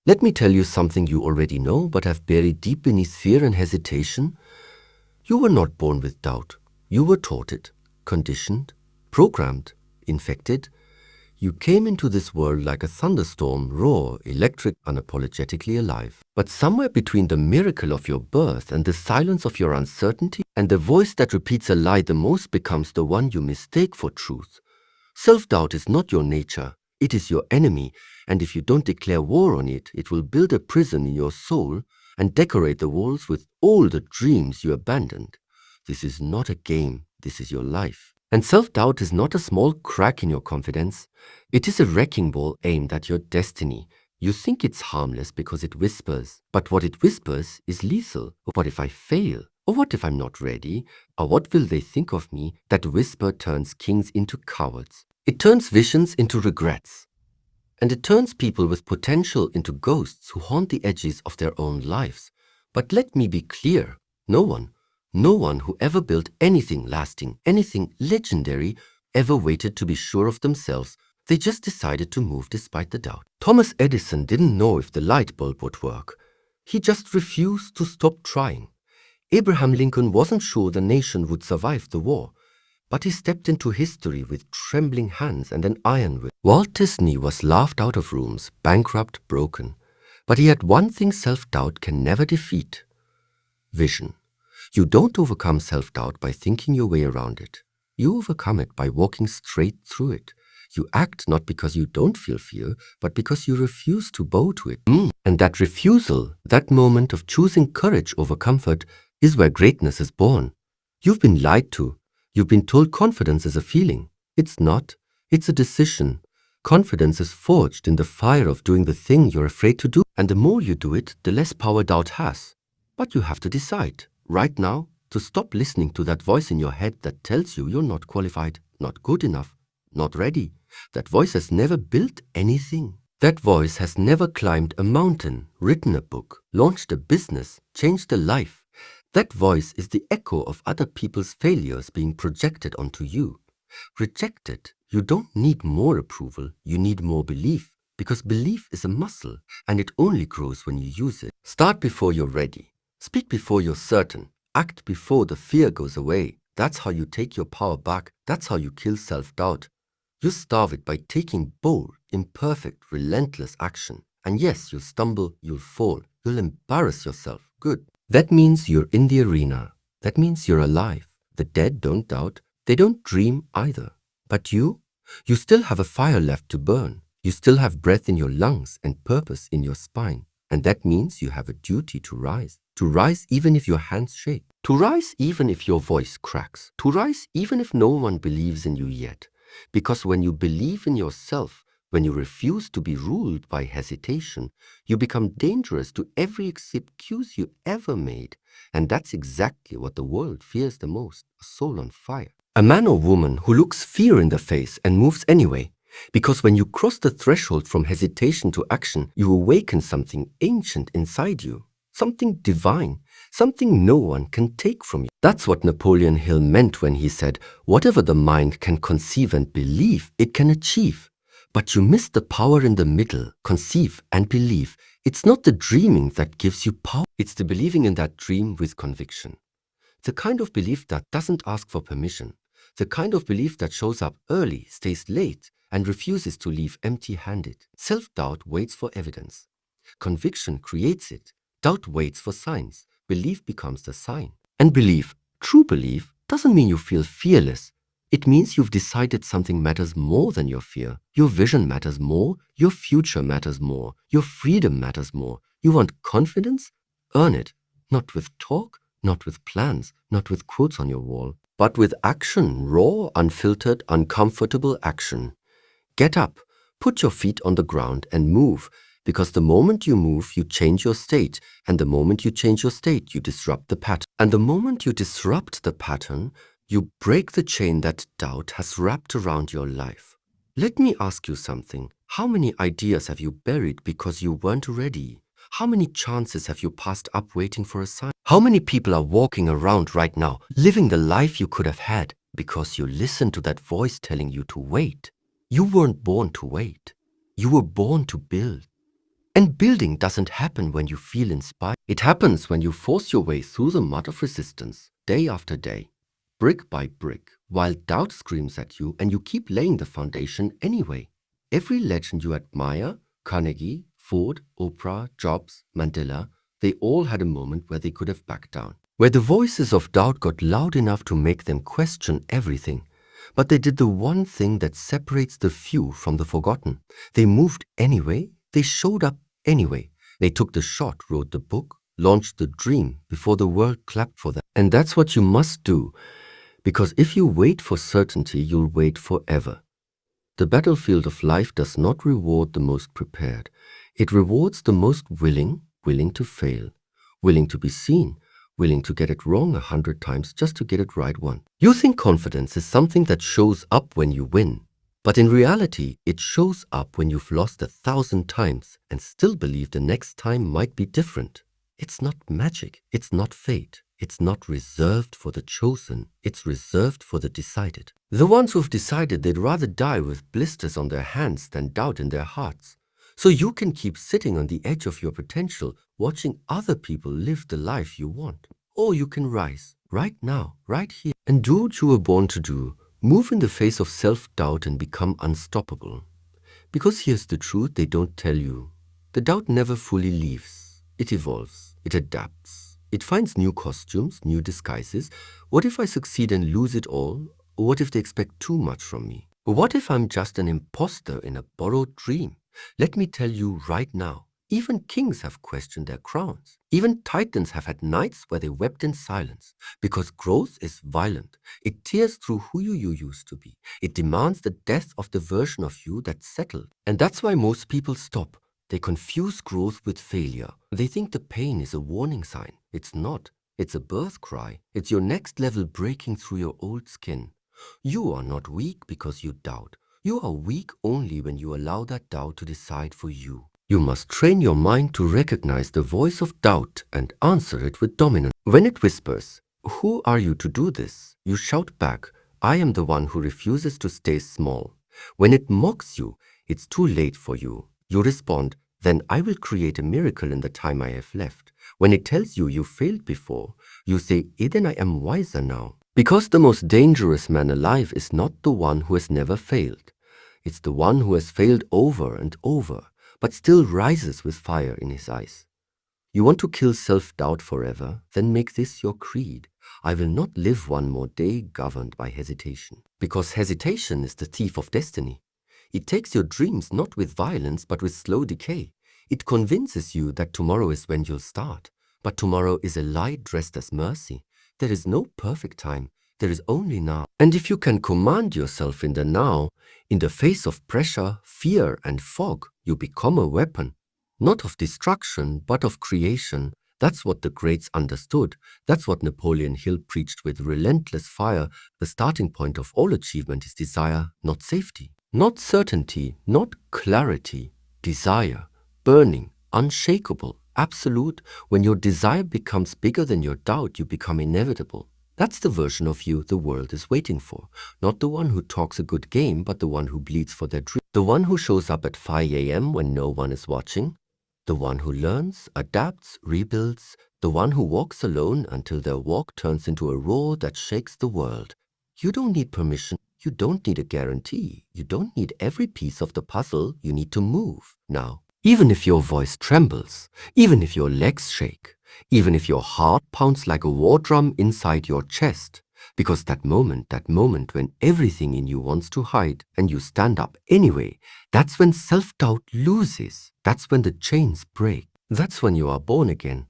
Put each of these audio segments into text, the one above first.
Let me tell you something you already know but have buried deep beneath fear and hesitation. You were not born with doubt. You were taught it, conditioned, programmed, infected. You came into this world like a thunderstorm, raw, electric, unapologetically alive. But somewhere between the miracle of your birth and the silence of your uncertainty, and the voice that repeats a lie the most becomes the one you mistake for truth. Self-doubt is not your nature. It is your enemy, and if you don't declare war on it, it will build a prison in your soul and decorate the walls with all the dreams you abandoned. This is not a game. This is your life. And self-doubt is not a small crack in your confidence. It is a wrecking ball aimed at your destiny. You think it's harmless because it whispers, but what it whispers is lethal. What if I fail? Or what if I'm not ready? Or what will they think of me? That whisper turns kings into cowards. It turns visions into regrets. And it turns people with potential into ghosts who haunt the edges of their own lives. But let me be clear, no one who ever built anything lasting, anything legendary, ever waited to be sure of themselves. They just decided to move despite the doubt. Thomas Edison didn't know if the light bulb would work. He just refused to stop trying. Abraham Lincoln wasn't sure the nation would survive the war, but he stepped into history with trembling hands and an iron will. Walt Disney was laughed out of rooms, bankrupt, broken. But he had one thing self-doubt can never defeat: vision. You don't overcome self-doubt by thinking your way around it. You overcome it by walking straight through it. You act not because you don't feel fear, but because you refuse to bow to it. And that refusal, that moment of choosing courage over comfort, is where greatness is born. You've been lied to. You've been told confidence is a feeling. It's not. It's a decision. Confidence is forged in the fire of doing the thing you're afraid to do. And the more you do it, the less power doubt has. But you have to decide, right now, to stop listening to that voice in your head that tells you you're not qualified, not good enough, not ready. That voice has never built anything. That voice has never climbed a mountain, written a book, launched a business, changed a life. That voice is the echo of other people's failures being projected onto you. Reject it. You don't need more approval, you need more belief, because belief is a muscle and it only grows when you use it. Start before you're ready. Speak before you're certain. Act before the fear goes away. That's how you take your power back. That's how you kill self-doubt. You starve it by taking bold, imperfect, relentless action. And yes, you'll stumble, you'll fall, you'll embarrass yourself. Good. That means you're in the arena. That means you're alive. The dead don't doubt. They don't dream either. But you still have a fire left to burn. You still have breath in your lungs and purpose in your spine. And that means you have a duty to rise. To rise even if your hands shake. To rise even if your voice cracks. To rise even if no one believes in you yet. Because when you believe in yourself, when you refuse to be ruled by hesitation, you become dangerous to every excuse you ever made. And that's exactly what the world fears the most, a soul on fire. A man or woman who looks fear in the face and moves anyway. Because when you cross the threshold from hesitation to action, you awaken something ancient inside you. Something divine, something no one can take from you. That's what Napoleon Hill meant when he said, whatever the mind can conceive and believe, it can achieve. But you miss the power in the middle, conceive and believe. It's not the dreaming that gives you power. It's the believing in that dream with conviction. The kind of belief that doesn't ask for permission. The kind of belief that shows up early, stays late, and refuses to leave empty-handed. Self-doubt waits for evidence. Conviction creates it. Doubt waits for signs. Belief becomes the sign. And belief, true belief, doesn't mean you feel fearless. It means you've decided something matters more than your fear. Your vision matters more. Your future matters more. Your freedom matters more. You want confidence? Earn it. Not with talk, not with plans, not with quotes on your wall, but with action, raw, unfiltered, uncomfortable action. Get up, put your feet on the ground and move, because the moment you move, you change your state, and the moment you change your state, you disrupt the pattern. And the moment you disrupt the pattern, you break the chain that doubt has wrapped around your life. Let me ask you something. How many ideas have you buried because you weren't ready? How many chances have you passed up waiting for a sign? How many people are walking around right now, living the life you could have had because you listened to that voice telling you to wait? You weren't born to wait. You were born to build. And building doesn't happen when you feel inspired. It happens when you force your way through the mud of resistance, day after day, brick by brick, while doubt screams at you and you keep laying the foundation anyway. Every legend you admire, Carnegie, Ford, Oprah, Jobs, Mandela, they all had a moment where they could have backed down, where the voices of doubt got loud enough to make them question everything. But they did the one thing that separates the few from the forgotten. They moved anyway, they showed up anyway. They took the shot, wrote the book, launched the dream before the world clapped for them. And that's what you must do, because if you wait for certainty, you'll wait forever. The battlefield of life does not reward the most prepared. It rewards the most willing to fail, willing to be seen, willing to get it wrong 100 times just to get it right one. You think confidence is something that shows up when you win, but in reality, it shows up when you've lost 1,000 times and still believe the next time might be different. It's not magic, it's not fate. It's not reserved for the chosen, it's reserved for the decided. The ones who've decided they'd rather die with blisters on their hands than doubt in their hearts. So you can keep sitting on the edge of your potential, watching other people live the life you want. Or you can rise, right now, right here, and do what you were born to do. Move in the face of self-doubt and become unstoppable. Because here's the truth they don't tell you. The doubt never fully leaves. It evolves, it adapts. It finds new costumes, new disguises. What if I succeed and lose it all? Or what if they expect too much from me? Or what if I'm just an imposter in a borrowed dream? Let me tell you right now, even kings have questioned their crowns. Even titans have had nights where they wept in silence. Because growth is violent. It tears through who you used to be. It demands the death of the version of you that settled. And that's why most people stop. They confuse growth with failure. They think the pain is a warning sign. It's not. It's a birth cry. It's your next level breaking through your old skin. You are not weak because you doubt. You are weak only when you allow that doubt to decide for you. You must train your mind to recognize the voice of doubt and answer it with dominance. When it whispers, "Who are you to do this?" you shout back, "I am the one who refuses to stay small." When it mocks you, "It's too late for you," you respond, "Then I will create a miracle in the time I have left." When it tells you you failed before, you say, "Then I am wiser now." Because the most dangerous man alive is not the one who has never failed. It's the one who has failed over and over, but still rises with fire in his eyes. You want to kill self-doubt forever? Then make this your creed. I will not live one more day governed by hesitation. Because hesitation is the thief of destiny. It takes your dreams not with violence, but with slow decay. It convinces you that tomorrow is when you'll start. But tomorrow is a lie dressed as mercy. There is no perfect time. There is only now. And if you can command yourself in the now, in the face of pressure, fear, and fog, you become a weapon. Not of destruction, but of creation. That's what the greats understood. That's what Napoleon Hill preached with relentless fire. The starting point of all achievement is desire, not safety. Not certainty, not clarity. Desire, burning, unshakable, absolute. When your desire becomes bigger than your doubt, you become inevitable. That's the version of you the world is waiting for. Not the one who talks a good game, but the one who bleeds for their dream. The one who shows up at 5 a.m. when no one is watching. The one who learns, adapts, rebuilds. The one who walks alone until their walk turns into a roar that shakes the world. You don't need permission. You don't need a guarantee. You don't need every piece of the puzzle. You need to move now. Even if your voice trembles, even if your legs shake, even if your heart pounds like a war drum inside your chest, because that moment when everything in you wants to hide and you stand up anyway, that's when self-doubt loses. That's when the chains break. That's when you are born again.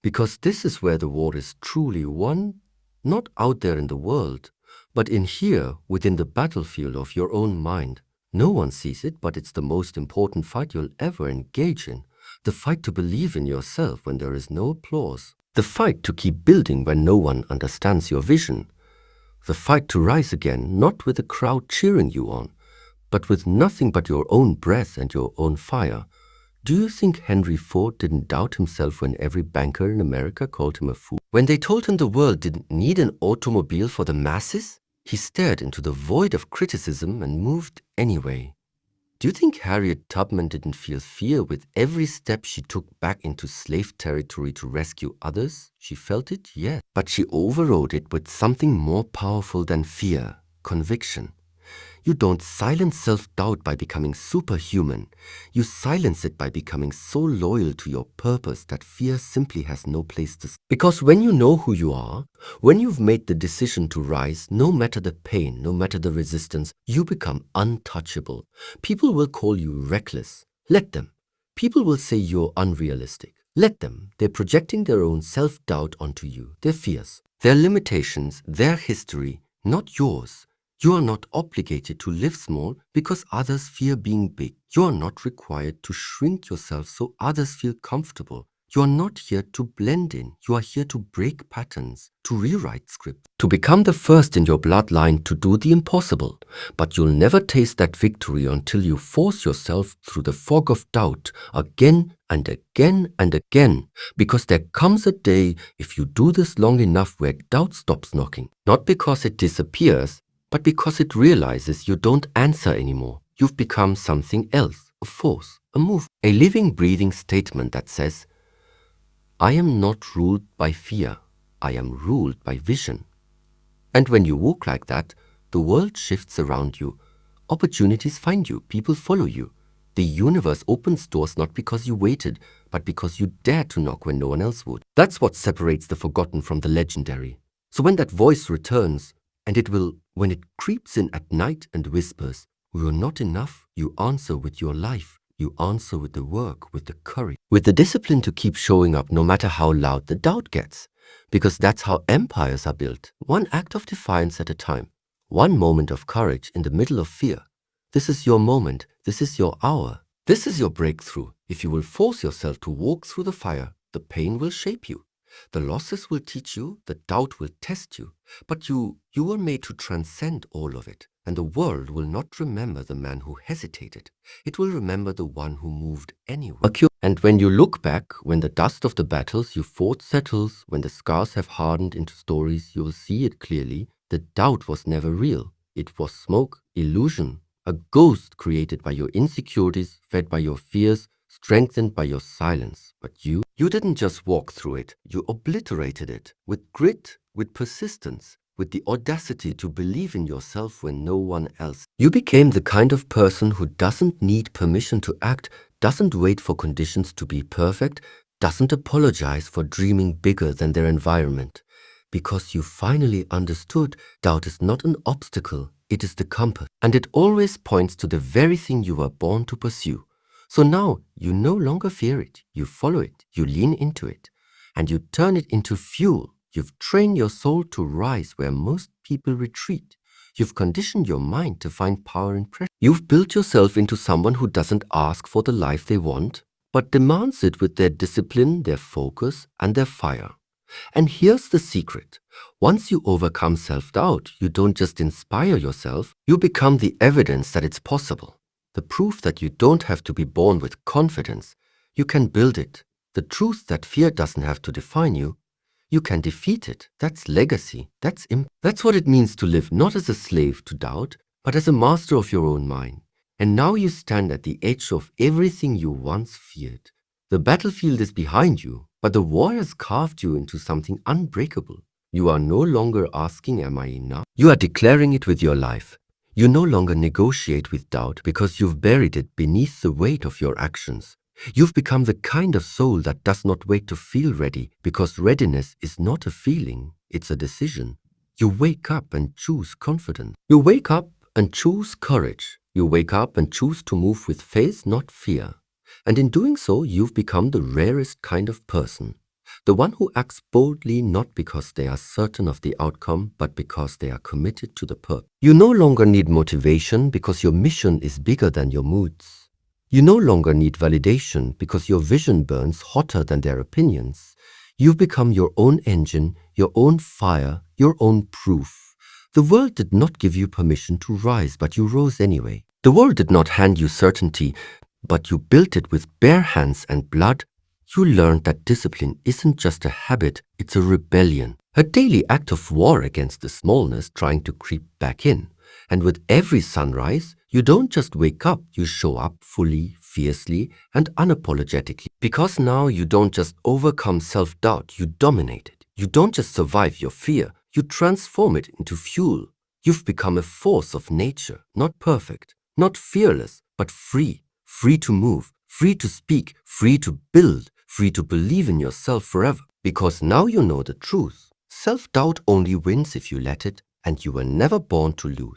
Because this is where the war is truly won, not out there in the world, but in here, within the battlefield of your own mind. No one sees it, but it's the most important fight you'll ever engage in. The fight to believe in yourself when there is no applause. The fight to keep building when no one understands your vision. The fight to rise again, not with a crowd cheering you on, but with nothing but your own breath and your own fire. Do you think Henry Ford didn't doubt himself when every banker in America called him a fool? When they told him the world didn't need an automobile for the masses? He stared into the void of criticism and moved anyway. Do you think Harriet Tubman didn't feel fear with every step she took back into slave territory to rescue others? She felt it, yes, but she overrode it with something more powerful than fear, conviction. You don't silence self-doubt by becoming superhuman. You silence it by becoming so loyal to your purpose that fear simply has no place to stay. Because when you know who you are, when you've made the decision to rise, no matter the pain, no matter the resistance, you become untouchable. People will call you reckless. Let them. People will say you're unrealistic. Let them. They're projecting their own self-doubt onto you, their fears, their limitations, their history, not yours. You are not obligated to live small because others fear being big. You are not required to shrink yourself so others feel comfortable. You are not here to blend in. You are here to break patterns, to rewrite scripts, to become the first in your bloodline to do the impossible. But you'll never taste that victory until you force yourself through the fog of doubt again and again and again. Because there comes a day, if you do this long enough, where doubt stops knocking. Not because it disappears, but because it realizes you don't answer anymore. You've become something else, a force, a move, a living, breathing statement that says, I am not ruled by fear, I am ruled by vision. And when you walk like that, the world shifts around you. Opportunities find you, people follow you. The universe opens doors not because you waited, but because you dared to knock when no one else would. That's what separates the forgotten from the legendary. So when that voice returns, and it will, when it creeps in at night and whispers, we are not enough, you answer with your life. You answer with the work, with the courage, with the discipline to keep showing up no matter how loud the doubt gets. Because that's how empires are built, one act of defiance at a time, one moment of courage in the middle of fear. This is your moment, this is your hour, this is your breakthrough. If you will force yourself to walk through the fire, the pain will shape you. The losses will teach you, the doubt will test you, but you were made to transcend all of it, and the world will not remember the man who hesitated. It will remember the one who moved anyway. And when you look back, when the dust of the battles you fought settles, when the scars have hardened into stories, you will see it clearly. The doubt was never real. It was smoke, illusion, a ghost created by your insecurities, fed by your fears, strengthened by your silence. But you didn't just walk through it, you obliterated it with grit, with persistence, with the audacity to believe in yourself when no one else. You became the kind of person who doesn't need permission to act, doesn't wait for conditions to be perfect, doesn't apologize for dreaming bigger than their environment. Because you finally understood doubt is not an obstacle, it is the compass. And it always points to the very thing you were born to pursue. So now you no longer fear it, you follow it, you lean into it, and you turn it into fuel. You've trained your soul to rise where most people retreat. You've conditioned your mind to find power in pressure. You've built yourself into someone who doesn't ask for the life they want, but demands it with their discipline, their focus, and their fire. And here's the secret. Once you overcome self-doubt, you don't just inspire yourself, you become the evidence that it's possible. The proof that you don't have to be born with confidence. You can build it. The truth that fear doesn't have to define you. You can defeat it. That's legacy. That's what it means to live not as a slave to doubt, but as a master of your own mind. And now you stand at the edge of everything you once feared. The battlefield is behind you, but the war has carved you into something unbreakable. You are no longer asking, am I enough? You are declaring it with your life. You no longer negotiate with doubt because you've buried it beneath the weight of your actions. You've become the kind of soul that does not wait to feel ready, because readiness is not a feeling, it's a decision. You wake up and choose confidence. You wake up and choose courage. You wake up and choose to move with faith, not fear. And in doing so, you've become the rarest kind of person. The one who acts boldly not because they are certain of the outcome, but because they are committed to the purpose. You no longer need motivation because your mission is bigger than your moods. You no longer need validation because your vision burns hotter than their opinions. You've become your own engine, your own fire, your own proof. The world did not give you permission to rise, but you rose anyway. The world did not hand you certainty, but you built it with bare hands and blood. You learned that discipline isn't just a habit, it's a rebellion, a daily act of war against the smallness trying to creep back in. And with every sunrise, you don't just wake up, you show up fully, fiercely, and unapologetically. Because now you don't just overcome self-doubt, you dominate it. You don't just survive your fear, you transform it into fuel. You've become a force of nature, not perfect, not fearless, but free. Free to move, free to speak, free to build, free to believe in yourself forever. Because now you know the truth. Self-doubt only wins if you let it, and you were never born to lose.